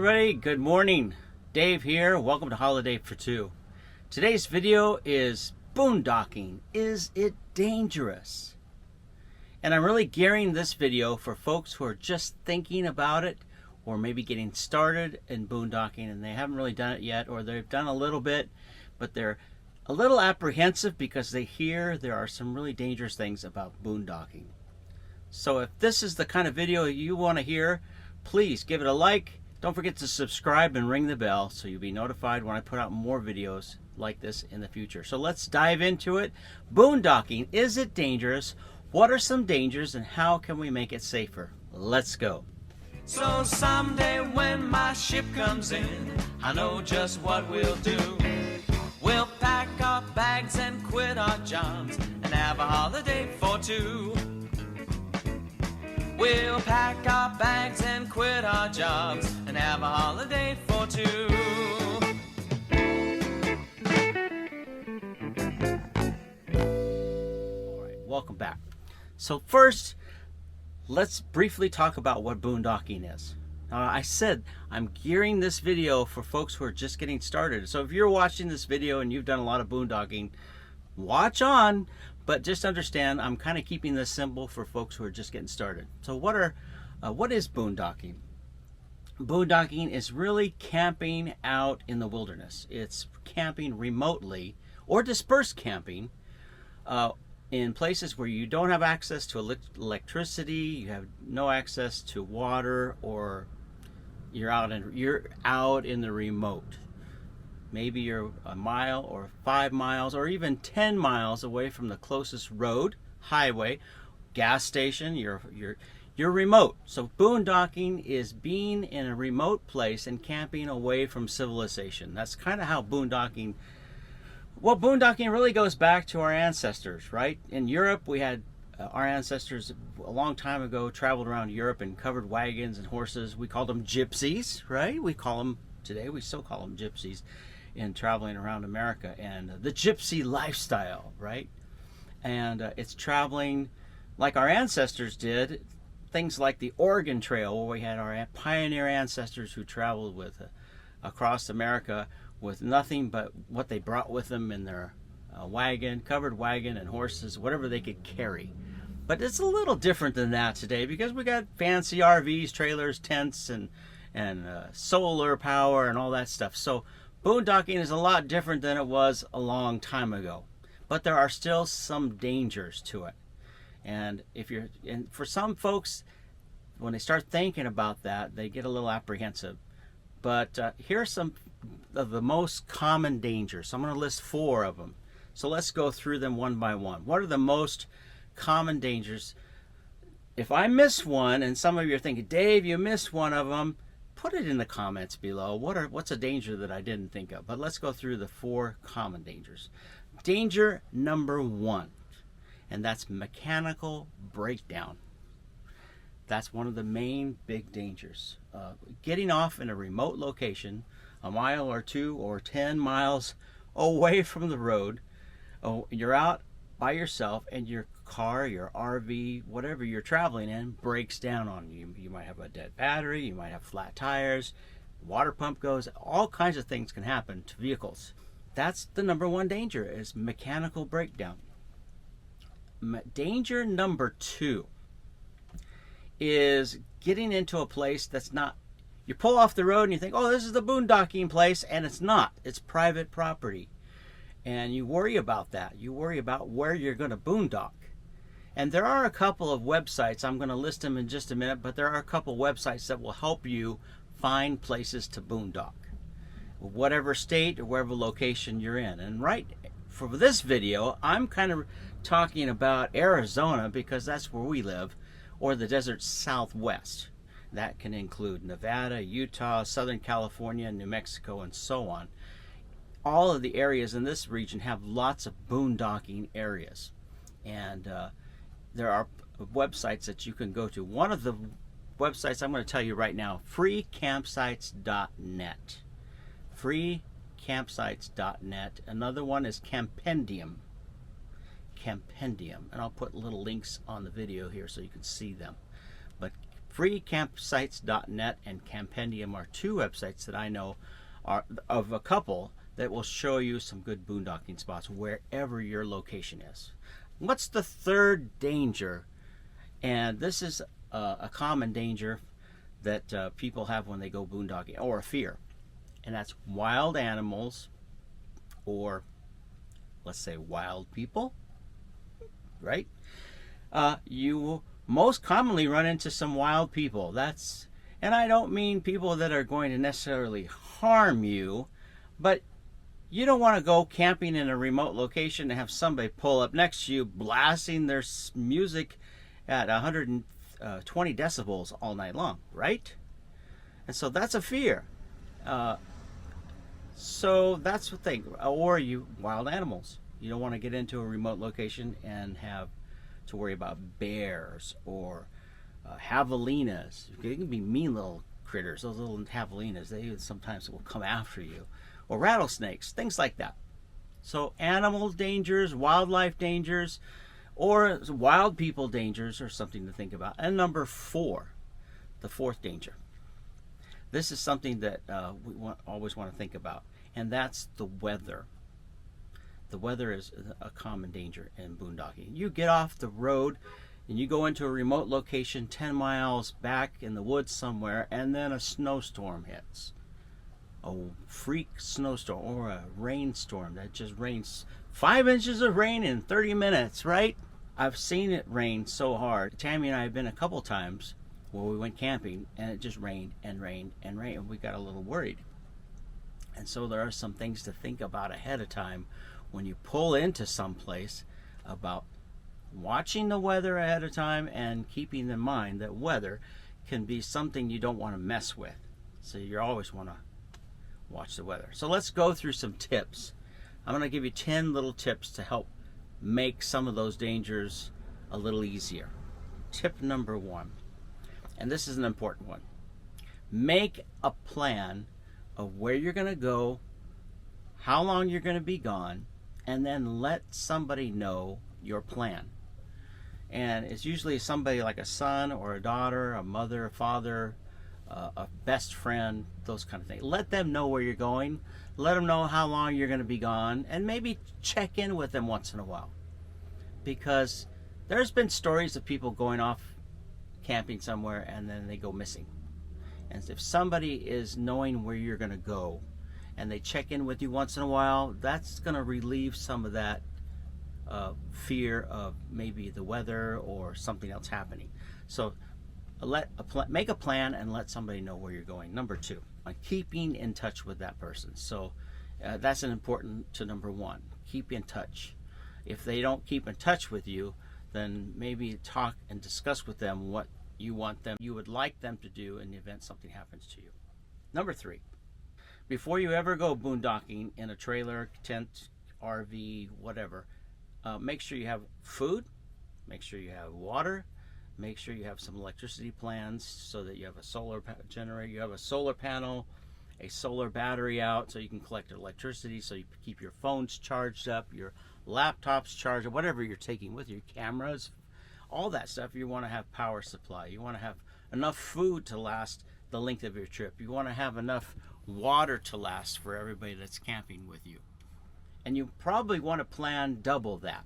everybody, good morning. Dave here. Welcome to Holiday for Two. Today's video is boondocking. Is it dangerous? And I'm really gearing this video for folks who are just thinking about it or maybe getting started in boondocking and they haven't really done it yet, or they've done a little bit but they're a little apprehensive because they hear there are some really dangerous things about boondocking. So if this is the kind of video you want to hear, please give it a like. Don't forget to subscribe and ring the bell so you'll be notified when I put out more videos like this in the future. So let's dive into it. Boondocking, is it dangerous? What are some dangers and how can we make it safer? Let's go. So someday when my ship comes in, I know just what we'll do. We'll pack our bags and quit our jobs and have a holiday for two. We'll pack our bags and quit our jobs and have a holiday for two. All right, welcome back. So first, let's briefly talk about what boondocking is. I said I'm gearing this video for folks who are just getting started. So if you're watching this video and you've done a lot of boondocking, watch on, but just understand I'm kind of keeping this simple for folks who are just getting started. So what is boondocking? Boondocking is really camping out in the wilderness. It's camping remotely or dispersed camping in places where you don't have access to electricity, you have no access to water, or you're out in the remote. Maybe you're a mile or 5 miles or even 10 miles away from the closest road, highway, gas station. You're remote. So boondocking is being in a remote place and camping away from civilization. That's kind of how boondocking. Well, boondocking really goes back to our ancestors, right? In Europe, we had our ancestors a long time ago traveled around Europe in covered wagons and horses. We called them gypsies, right? Today we still call them gypsies in traveling around America, and the gypsy lifestyle, right? And it's traveling like our ancestors did, things like the Oregon Trail, where we had our pioneer ancestors who traveled with across America with nothing but what they brought with them in their covered wagon and horses, whatever they could carry. But it's a little different than that today because we got fancy RVs, trailers, tents, and solar power and all that stuff. So boondocking is a lot different than it was a long time ago, but there are still some dangers to it. And for some folks, when they start thinking about that, they get a little apprehensive. But here are some of the most common dangers. So I'm going to list 4 of them. So let's go through them one by one. What are the most common dangers? If I miss one, and some of you are thinking, Dave, you missed one of them, put it in the comments below. What's a danger that I didn't think of? But let's go through the 4 common dangers. Danger number 1, and that's mechanical breakdown. That's one of the main big dangers. Getting off in a remote location, a mile or 2 or 10 miles away from the road. You're out by yourself and your car, your RV, whatever you're traveling in, breaks down on you. You might have a dead battery, you might have flat tires, water pump goes, all kinds of things can happen to vehicles. That's the number 1 danger, is mechanical breakdown. Danger number 2 is getting into a place that's not. You pull off the road and you think, oh, this is the boondocking place, and it's not. It's private property. And you worry about that. You worry about where you're going to boondock. And there are a couple of websites, I'm going to list them in just a minute, but there are a couple websites that will help you find places to boondock, whatever state or whatever location you're in. And right for this video, I'm kind of talking about Arizona because that's where we live, or the desert Southwest. That can include Nevada, Utah, Southern California, New Mexico, and so on. All of the areas in this region have lots of boondocking areas. And there are websites that you can go to. One of the websites I'm going to tell you right now, freecampsites.net. Freecampsites.net. Another one is Campendium. And I'll put little links on the video here so you can see them. But freecampsites.net and Campendium are two websites that I know are of a couple that will show you some good boondocking spots wherever your location is. What's the third danger? And this is a common danger that people have when they go boondocking, or a fear, and that's wild animals, or let's say wild people, right? You will most commonly run into some wild people. And I don't mean people that are going to necessarily harm you, but you don't want to go camping in a remote location and have somebody pull up next to you blasting their music at 120 decibels all night long, right? And so that's a fear. So that's the thing. Or wild animals. You don't want to get into a remote location and have to worry about bears or javelinas. They can be mean little critters. Those little javelinas, they sometimes will come after you. Or rattlesnakes, things like that. So animal dangers, wildlife dangers, or wild people dangers are something to think about. And number 4, the fourth danger. This is something that we always want to think about, and that's the weather. The weather is a common danger in boondocking. You get off the road and you go into a remote location 10 miles back in the woods somewhere, and then a snowstorm hits. A freak snowstorm or a rainstorm that just rains 5 inches of rain in 30 minutes, right? I've seen it rain so hard. Tammy and I have been a couple times where we went camping and it just rained and rained and rained, and we got a little worried. And so there are some things to think about ahead of time when you pull into some place, about watching the weather ahead of time and keeping in mind that weather can be something you don't want to mess with. So you always want to watch the weather. So let's go through some tips. I'm going to give you 10 little tips to help make some of those dangers a little easier. Tip number 1, and this is an important one. Make a plan of where you're going to go, how long you're going to be gone, and then let somebody know your plan. And it's usually somebody like a son or a daughter, a mother, a father, a best friend, those kind of things. Let them know where you're going. Let them know how long you're going to be gone, and maybe check in with them once in a while. Because there's been stories of people going off camping somewhere and then they go missing. And if somebody is knowing where you're going to go and they check in with you once in a while, that's going to relieve some of that fear of maybe the weather or something else happening. So make a plan and let somebody know where you're going. Number 2, keeping in touch with that person. So that's an important to number 1. Keep in touch. If they don't keep in touch with you, then maybe talk and discuss with them what you would like them to do in the event something happens to you. Number 3, before you ever go boondocking in a trailer, tent, RV, whatever, make sure you have food, make sure you have water, make sure you have some electricity plans so that you have a solar generator, you have a solar panel, a solar battery out so you can collect electricity, so you keep your phones charged up, your laptops charged, whatever you're taking with you, cameras, all that stuff. You want to have power supply. You want to have enough food to last the length of your trip. You want to have enough water to last for everybody that's camping with you. And you probably want to plan double that.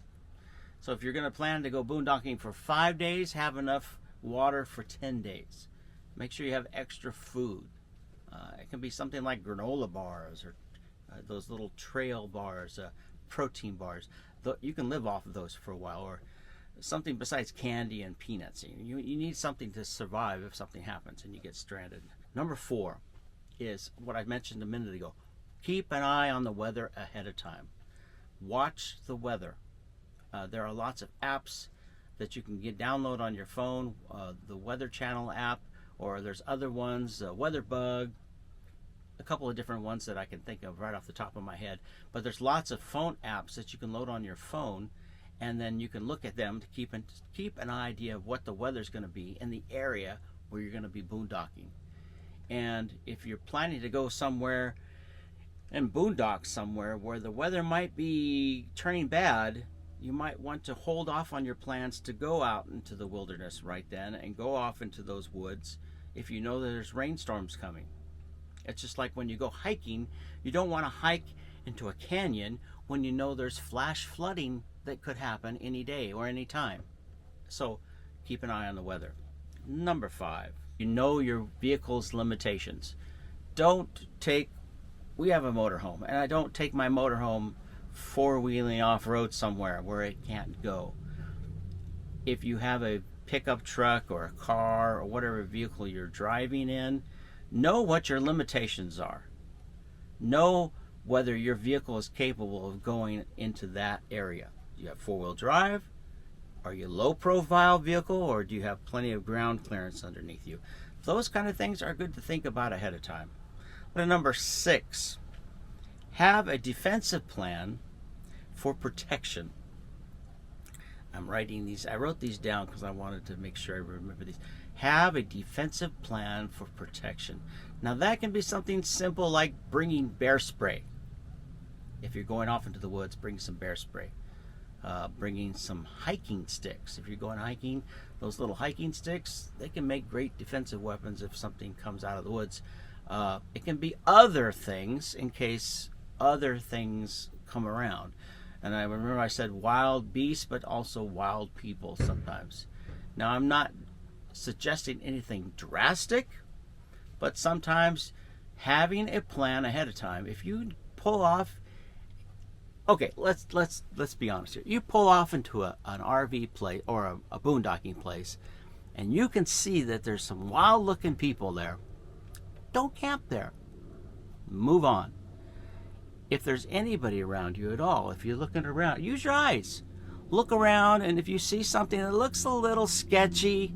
So if you're going to plan to go boondocking for 5 days, have enough water for 10 days. Make sure you have extra food. It can be something like granola bars or those little trail bars, protein bars. You can live off of those for a while, or something besides candy and peanuts. You need something to survive if something happens and you get stranded. Number 4 is what I mentioned a minute ago. Keep an eye on the weather ahead of time. Watch the weather. There are lots of apps that you can download on your phone, the Weather Channel app, or there's other ones, WeatherBug, a couple of different ones that I can think of right off the top of my head. But there's lots of phone apps that you can load on your phone, and then you can look at them to keep an idea of what the weather's going to be in the area where you're going to be boondocking. And if you're planning to go somewhere and boondock somewhere where the weather might be turning bad, you might want to hold off on your plans to go out into the wilderness right then and go off into those woods if you know that there's rainstorms coming. It's just like when you go hiking, you don't want to hike into a canyon when you know there's flash flooding that could happen any day or any time. So keep an eye on the weather. Number 5, you know your vehicle's limitations. We have a motorhome, and I don't take my motorhome four-wheeling off-road somewhere where it can't go. If you have a pickup truck or a car or whatever vehicle you're driving in, know what your limitations are. Know whether your vehicle is capable of going into that area. Do you have four-wheel drive? Are you a low-profile vehicle, or do you have plenty of ground clearance underneath you? Those kind of things are good to think about ahead of time. But number 6, have a defensive plan for protection. I'm writing these. I wrote these down because I wanted to make sure I remember these. Have a defensive plan for protection. Now that can be something simple like bringing bear spray. If you're going off into the woods, bring some bear spray. Bringing some hiking sticks. If you're going hiking, those little hiking sticks, they can make great defensive weapons if something comes out of the woods. It can be other things in case other things come around. And I remember I said wild beasts, but also wild people sometimes. Now I'm not suggesting anything drastic, but sometimes having a plan ahead of time. If you pull off, okay, let's be honest here. You pull off into an RV place or a boondocking place, and you can see that there's some wild-looking people there. Don't camp there. Move on. If there's anybody around you at all, if you're looking around, use your eyes. Look around, and if you see something that looks a little sketchy,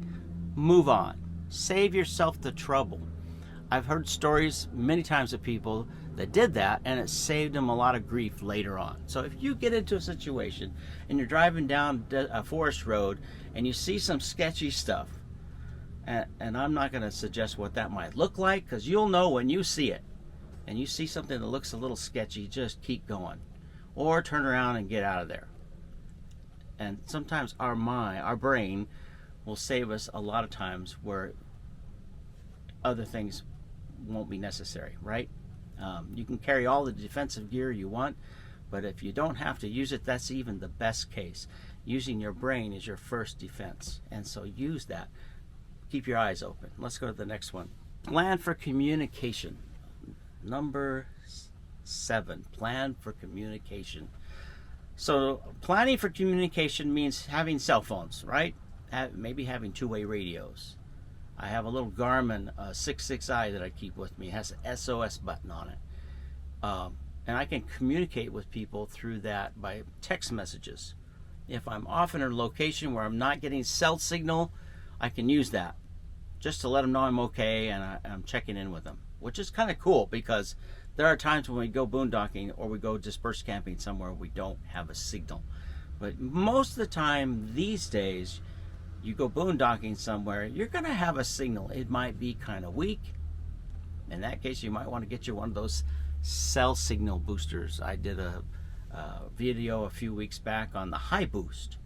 move on. Save yourself the trouble. I've heard stories many times of people that did that, and it saved them a lot of grief later on. So if you get into a situation and you're driving down a forest road and you see some sketchy stuff, and I'm not going to suggest what that might look like, because you'll know when you see it, and you see something that looks a little sketchy, just keep going, or turn around and get out of there. And sometimes our brain will save us a lot of times where other things won't be necessary, right? You can carry all the defensive gear you want, but if you don't have to use it, that's even the best case. Using your brain is your first defense, and so use that. Keep your eyes open. Let's go to the next one. Plan for communication. Number 7, plan for communication. So planning for communication means having cell phones, right? Maybe having two-way radios. I have a little Garmin 66i that I keep with me. It has an SOS button on it. And I can communicate with people through that by text messages. If I'm off in a location where I'm not getting cell signal, I can use that just to let them know I'm okay and I'm checking in with them, which is kind of cool because there are times when we go boondocking or we go dispersed camping somewhere we don't have a signal. But most of the time these days, you go boondocking somewhere, you're going to have a signal. It might be kind of weak. In that case, you might want to get you one of those cell signal boosters. I did a video a few weeks back on the high boost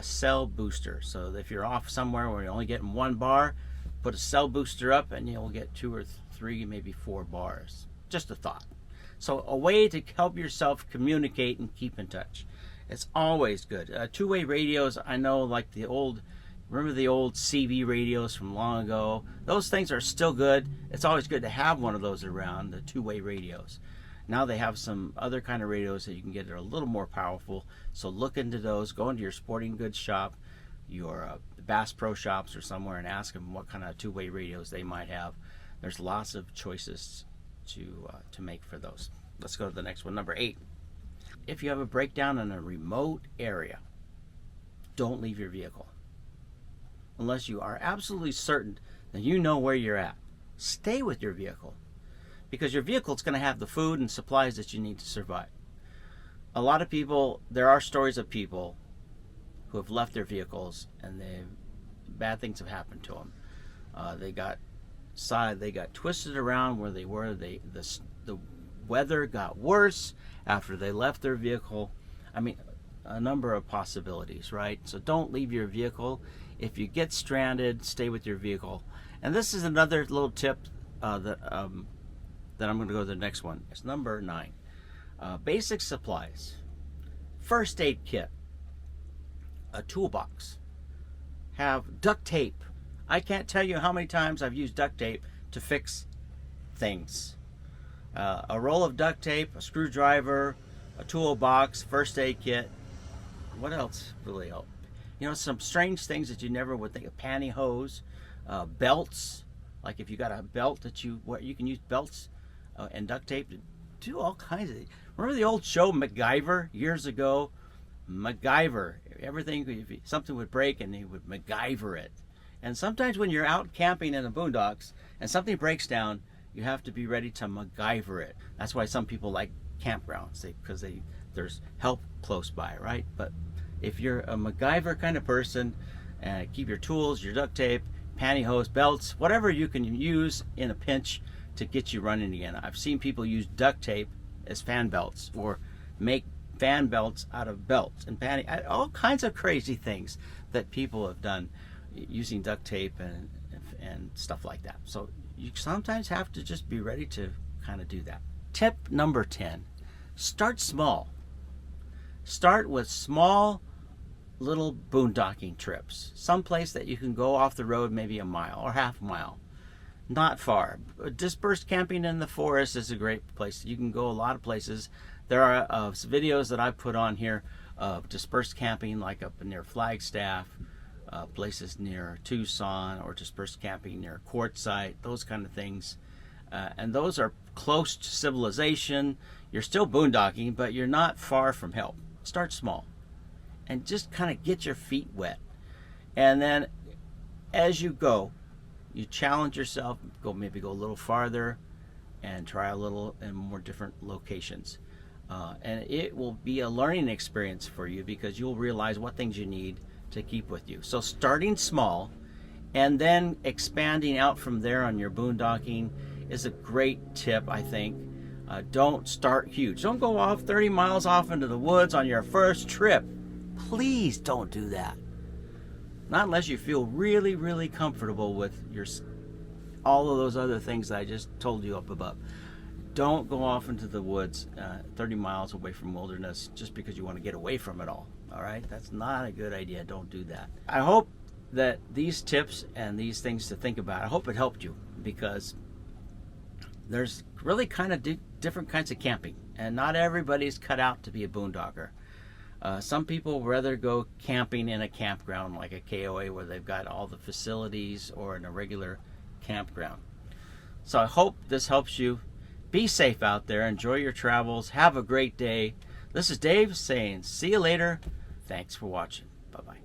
cell booster. So if you're off somewhere where you're only getting 1 bar, put a cell booster up and you'll get 2 or 3, maybe 4 bars. Just a thought. So a way to help yourself communicate and keep in touch. It's always good. Two-way radios, I know, like remember the old CB radios from long ago? Those things are still good. It's always good to have one of those around, the two-way radios. Now they have some other kind of radios that you can get that are a little more powerful. So look into those. Go into your sporting goods shop, your Bass Pro Shops or somewhere, and ask them what kind of two-way radios they might have. There's lots of choices to make for those. Let's go to the next one, number 8. If you have a breakdown in a remote area, don't leave your vehicle. Unless you are absolutely certain that you know where you're at. Stay with your vehicle. Because your vehicle is going to have the food and supplies that you need to survive. A lot of people, there are stories of people who have left their vehicles and bad things have happened to them. They got twisted around where they were. The weather got worse after they left their vehicle. I mean, a number of possibilities, right? So don't leave your vehicle. If you get stranded, stay with your vehicle. And this is another little tip that I'm going to go to the next one. It's number 9. Basic supplies. First aid kit. A toolbox. Have duct tape. I can't tell you how many times I've used duct tape to fix things. A roll of duct tape, a screwdriver, a toolbox, first aid kit. What else really help? You know, some strange things that you never would think of. Pantyhose, belts. Like if you got a belt that you can use belts and duct tape to do all kinds of things. Remember the old show MacGyver years ago? MacGyver. Everything, if something would break and he would MacGyver it. And sometimes when you're out camping in the boondocks and something breaks down, you have to be ready to MacGyver it. That's why some people like campgrounds, because there's help close by, right? But if you're a MacGyver kind of person, keep your tools, your duct tape, pantyhose, belts, whatever you can use in a pinch to get you running again. I've seen people use duct tape as fan belts, or make fan belts out of belts and all kinds of crazy things that people have done using duct tape and stuff like that. So you sometimes have to just be ready to kind of do that. Tip number 10, start small. Start with small little boondocking trips. Someplace that you can go off the road maybe a mile or half a mile. Not far. Dispersed camping in the forest is a great place. You can go a lot of places. There are videos that I've put on here of dispersed camping, like up near Flagstaff, places near Tucson, or dispersed camping near Quartzsite, those kind of things. And those are close to civilization. You're still boondocking, but you're not far from help. Start small and just kind of get your feet wet. And then as you go, you challenge yourself, maybe go a little farther and try a little in more different locations. And it will be a learning experience for you, because you'll realize what things you need to keep with you. So starting small and then expanding out from there on your boondocking is a great tip, I think. Don't start huge. Don't go off 30 miles off into the woods on your first trip. Please don't do that. Not unless you feel really, really comfortable with all of those other things that I just told you up above. Don't go off into the woods 30 miles away from wilderness just because you want to get away from it all. All right? That's not a good idea. Don't do that. I hope that these tips and these things to think about, I hope it helped you, because there's really kind of different kinds of camping, and not everybody's cut out to be a boondocker. Some people rather go camping in a campground like a KOA, where they've got all the facilities, or in a regular campground. So I hope this helps you. Be safe out there. Enjoy your travels. Have a great day. This is Dave saying see you later. Thanks for watching. Bye-bye.